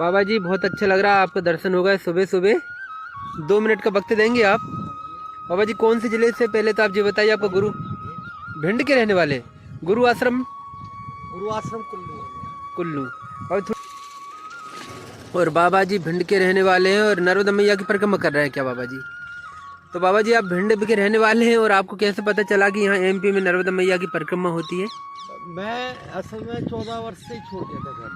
बाबा जी बहुत अच्छा लग रहा है, आपका दर्शन हो गए सुबह सुबह। 2 मिनट का वक्त देंगे आप? बाबा जी कौन से जिले से, पहले तो आप जी बताइए। आपका गुरु भिंड के रहने वाले, गुरु आश्रम कुल्लू। कुल्लू। और बाबा जी भिंड के रहने वाले हैं और नर्मदा मैया की परिक्रमा कर रहे हैं क्या बाबा जी? तो बाबा जी आप भिंड के रहने वाले हैं और आपको कैसे पता चला कि यहाँ एमपी में नर्मदा मैया की परिक्रमा होती है? मैं असल में 14 वर्ष से ही छोड़ दिया था घर।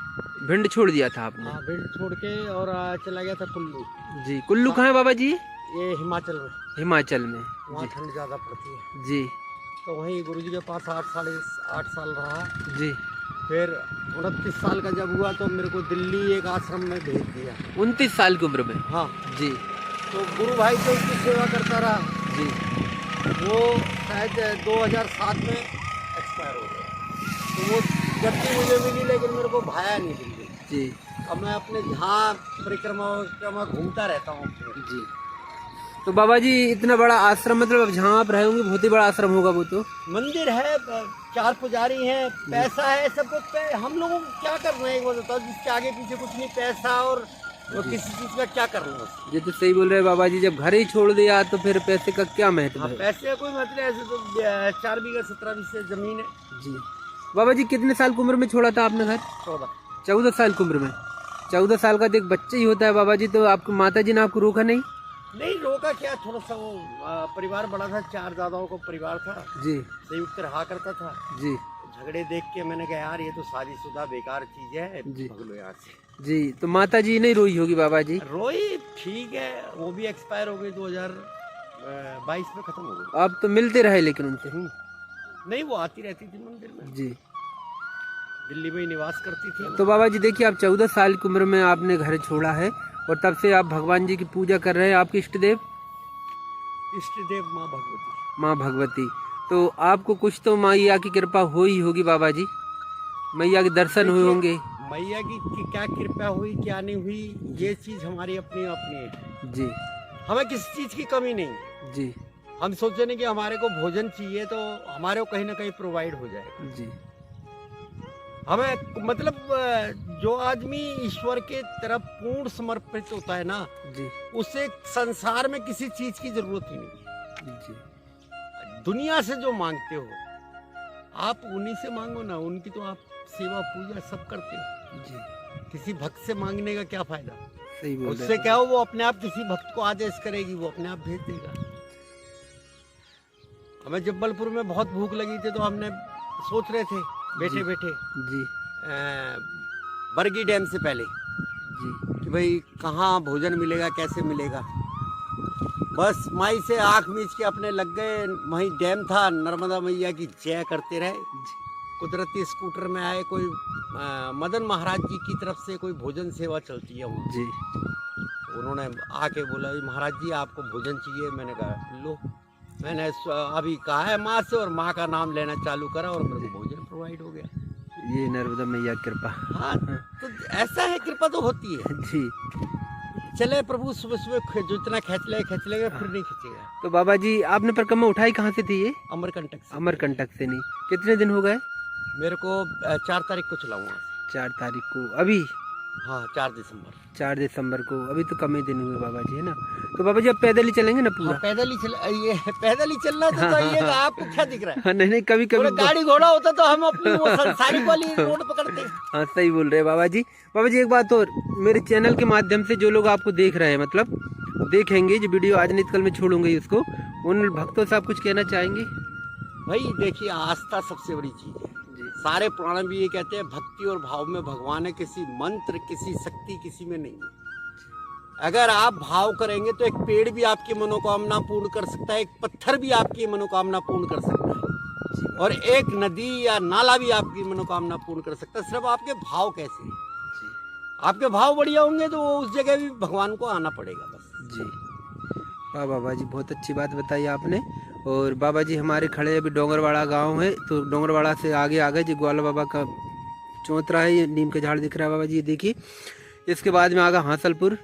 भिंड छोड़ दिया था आपने? हाँ, भिंड छोड़ के और चला गया था कुल्लू। जी, कुल्लू कहाँ है बाबा जी? ये हिमाचल में। हिमाचल में। वहाँ ठंड ज़्यादा पड़ती है जी। तो वहीं गुरुजी के पास 8 साल रहा। जी। फिर 29 साल का जब हुआ तो मेरे को दिल्ली एक आश्रम में भेज दिया। 29 साल की उम्र में? हाँ जी। तो गुरु भाई तो उसकी सेवा करता रहा जी। वो शायद 2007 में एक्सपायर हो गया। तो वो गद्दी मुझे मिली लेकिन मेरे को भाया नहीं दिल्ली। जी। अब मैं अपने जहाँ परिक्रमा घूमता रहता हूँ। जी। तो बाबा जी इतना बड़ा आश्रम, मतलब अब जहाँ आप रहे होंगे बहुत ही बड़ा आश्रम होगा वो तो? मंदिर है, 4 पुजारी हैं, पैसा है, सब कुछ। हम लोगों को क्या करना है एक बात बताओ, जिसके आगे पीछे कुछ नहीं, पैसा और किसी चीज का क्या करना है? ये तो सही बोल रहे हैं बाबा जी, जब घर ही छोड़ दिया तो फिर पैसे का क्या महत्व है? पैसे का कोई मतलब, ऐसे तो 4 बीघा 17 बीघे जमीन है। जी। बाबा जी कितने साल की उम्र में छोड़ा था आपने घर? 14 साल की उम्र में। 14 साल का तो एक बच्चा ही होता है बाबा जी, तो आपकी माता जी ने आपको रोका नहीं? नहीं रोका क्या, थोड़ा सा वो परिवार बड़ा था, 4 दादाओं का परिवार था जी। संयुक्त रहा करता था जी। झगड़े देख के मैंने कहा यार ये तो शादीशुदा बेकार चीज है, भाग लो यहाँ से। जी। तो माता जी नहीं रोई होगी बाबा जी? रोई, ठीक है, वो भी एक्सपायर हो गई 2022 में, खत्म हो गई। आप तो मिलते रहे लेकिन उनसे? नहीं, वो आती रहती थी मंदिर में। जी। दिल्ली में ही निवास करती थी। तो बाबा जी देखिए, आप 14 साल की उम्र में आपने घर छोड़ा है और तब से आप भगवान जी की पूजा कर रहे हैं। आपके इष्ट देव माँ भगवती। माँ भगवती। तो आपको कुछ तो मैया की कृपा हुई होगी बाबा जी, मैया के दर्शन हुए होंगे। मैया की क्या कृपा हुई क्या नहीं हुई, ये चीज हमारी अपनी अपनी है जी। हमें किसी चीज की कमी नहीं। जी। हम सोचे नहीं कि हमारे को भोजन चाहिए तो हमारे को कहीं ना कहीं प्रोवाइड हो जाएगा। जी। हमें मतलब जो आदमी ईश्वर के तरफ पूर्ण समर्पित होता है ना जी, उसे संसार में किसी चीज की जरूरत ही नहीं। जी। दुनिया से जो मांगते हो आप उन्हीं से मांगो ना, उनकी तो आप सेवा पूजा सब करते हो। जी। किसी भक्त से मांगने का क्या फायदा? सही बोल रहे उससे हैं। क्या हो, वो अपने आप किसी भक्त को आदेश करेगी, वो अपने आप भेज देगा। हमें जबलपुर में बहुत भूख लगी थी तो हमने सोच रहे थे बैठे बैठे जी। बरगी डैम से पहले जी। कि भाई कहाँ भोजन मिलेगा, कैसे मिलेगा। बस माई से आँख मीच के अपने लग गए, वहीं डैम था, नर्मदा मैया की जय करते रहे। कुदरती स्कूटर में आए, कोई मदन महाराज जी की तरफ से कोई भोजन सेवा चलती है वो जी। उन्होंने आके बोला महाराज जी आपको भोजन चाहिए। मैंने कहा लो। मैंने अभी कहा है माँ से और माँ का नाम लेना चालू करा और मेरे को भोजन प्रोवाइड हो गया। ये नर्मदा मैया कृपा। हाँ तो ऐसा है, कृपा तो होती है। जी। चले प्रभु सुबह सुबह जितना खींच लेगा फिर नहीं खींचेगा। तो बाबा जी आपने परिक्रमा उठाई कहाँ से थी ये? अमरकंटक से। अमरकंटक से। नहीं, कितने दिन हो गए? मेरे को 4 तारीख को चलाऊंगा। 4 तारीख को? अभी? हाँ 4 दिसंबर। 4 दिसंबर को, अभी तो कम ही दिन हुए बाबा जी, है ना? तो बाबा जी आप पैदल ही चलेंगे ना पूरा? हाँ, पैदल ही चलना तो चाहिए। आपको क्या दिख रहा है? हाँ, नहीं कभी कभी गाड़ी घोड़ा होता तो हम अपनी वो संसारिक वाली रोड पकड़ते। हाँ सही बोल रहे हैं बाबा जी। बाबा जी एक बात और, मेरे चैनल के माध्यम से जो लोग आपको देख रहे हैं, मतलब देखेंगे, जो वीडियो आज नहीं कल में छोड़ूंगी उसको, उन भक्तों से आप कुछ कहना चाहेंगे? भाई देखिए, आस्था सबसे बड़ी चीज है। सारे पुराण भी ये कहते हैं भक्ति और भाव में भगवान है, किसी मंत्र किसी शक्ति किसी में नहीं है। अगर आप भाव करेंगे तो एक पेड़ भी आपकी मनोकामना पूर्ण कर सकता है, एक पत्थर भी आपकी मनोकामना पूर्ण कर सकता है, और एक नदी या नाला भी आपकी मनोकामना पूर्ण कर सकता है। सिर्फ आपके भाव कैसे हैं। आपके भाव बढ़िया होंगे तो उस जगह भी भगवान को आना पड़ेगा बस। जी। वाह बाबा जी, बहुत अच्छी बात बताई आपने। और बाबा जी हमारे खड़े अभी डोंगरवाड़ा गांव है, तो डोंगरवाड़ा से आगे आ गए जी, ग्वाला बाबा का चौतरा है, ये नीम के झाड़ दिख रहा है बाबा जी, ये देखिए। इसके बाद में आ गया हासलपुर,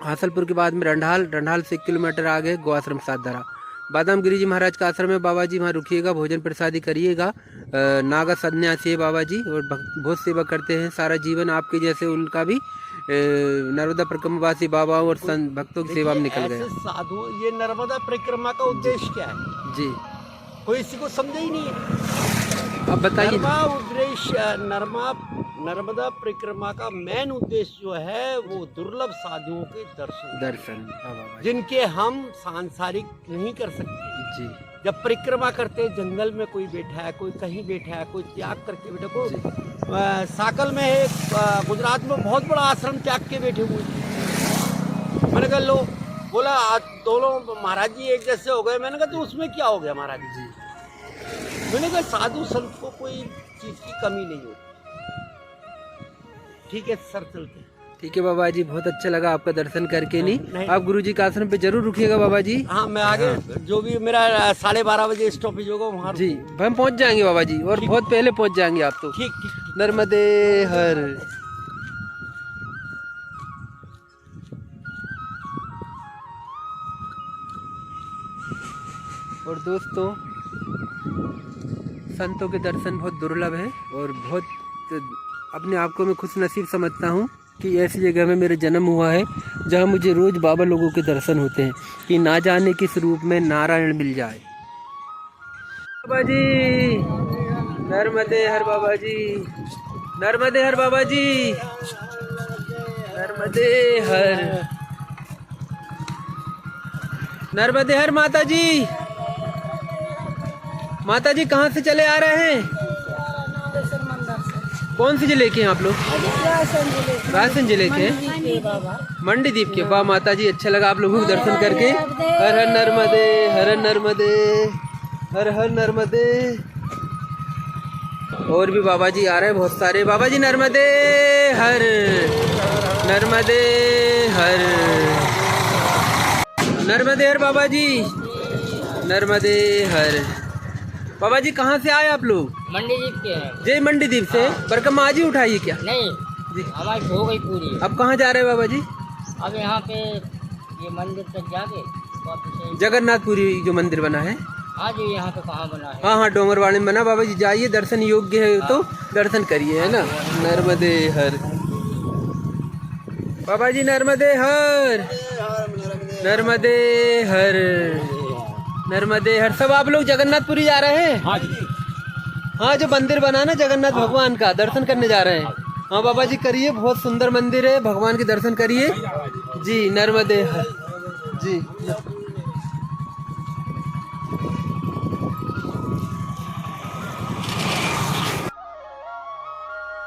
हासलपुर के बाद में रंढाल, रंढाल से 1 किलोमीटर आगे गो आश्रम सातधरा, बादाम गिरी जी महाराज का आश्रम है बाबा जी, वहाँ रुकिएगा, भोजन प्रसादी करिएगा। नागा सन्यासी है बाबा जी और बहुत सेवा करते हैं सारा जीवन, आपके जैसे उनका भी नर्मदा परिक्रमावासी बाबा और संत भक्तों की सेवा में निकल गए। साधु, ये नर्मदा परिक्रमा का उद्देश्य क्या है जी, कोई इसी को समझा ही नहीं है। अब बताइए। नर्मदा परिक्रमा का मेन उद्देश्य जो है वो दुर्लभ साधुओं के दर्शन, जिनके हम सांसारिक नहीं कर सकते जी। जब परिक्रमा करते हैं, जंगल में कोई बैठा है, कोई कहीं बैठा है, कोई त्याग करके बैठा, कोई साकल में है, गुजरात में बहुत बड़ा आश्रम त्याग के बैठे हुए। मैंने कहा लो, बोला दोनों महाराज जी एक जैसे हो गए। मैंने कहा तो उसमें क्या हो गया महाराज जी? मैंने कहा साधु संत को कोई चीज की कमी नहीं होती। ठीक है सर, चलते हैं। ठीक है बाबा जी, बहुत अच्छा लगा आपका दर्शन करके। नहीं आप गुरुजी का आश्रम पे जरूर रुकिएगा बाबा जी। हाँ, मैं आगे जो भी मेरा 12:30 बजे स्टॉपेज होगा वहाँ जी, हम पहुँच जाएंगे बाबा जी, और बहुत पहले पहुँच जाएंगे आप तो। ठीक ठीक। नर्मदे हर। और दोस्तों, संतों के दर्शन बहुत दुर्लभ है और बहुत अपने आप को मैं खुश नसीब समझता हूँ कि ऐसी जगह में मेरा जन्म हुआ है जहाँ मुझे रोज़ बाबा लोगों के दर्शन होते हैं कि ना जाने किस रूप में नारायण मिल जाए। बाबा जी नर्मदे हर, बाबा जी नर्मदे हर, बाबा जी नर्मदे हर, नर्मदे हर। माता जी, माता जी कहाँ से चले आ रहे हैं? कौन से जिले के हैं आप लोग? रायसेन जिले के हैं, मंडी द्वीप के। वाह माता जी, अच्छा लगा आप लोगों को दर्शन करके। हर हर नर्मदे, हर हर नर्मदे, हर हर नर्मदे। और भी बाबा जी आ रहे हैं बहुत सारे। बाबा जी नर्मदे हर, नर्मदे हर, नर्मदे हर। बाबा जी नर्मदे हर। बाबा जी कहाँ से आए आप लोग? मंडी द्वीप के हैं। जय मंडी द्वीप से। परिक्रमा आज ही उठाई क्या? नहीं जी, हमारी हो गई पूरी। अब कहाँ जा रहे हैं बाबा जी? अब यहाँ पे ये मंदिर तक जाके वापस जगन्नाथपुरी जो मंदिर बना है। हाँ जी, यहाँ पे कहाँ बना है? हाँ हाँ, डोंगरवाड़ी में बना। बाबा जी जाइए, दर्शन योग्य है तो दर्शन करिए, है ना। नर्मदे हर। बाबा जी नर्मदे हर, नर्मदे हर, नर्मदे हर। सब आप लोग जगन्नाथपुरी जा रहे हैं? हाँ जी। हाँ, जो मंदिर बना ना जगन्नाथ भगवान का, दर्शन करने जा रहे हैं। हाँ बाबा जी करिए, बहुत सुंदर मंदिर है, भगवान के दर्शन करिए जी। नर्मदे हर जी।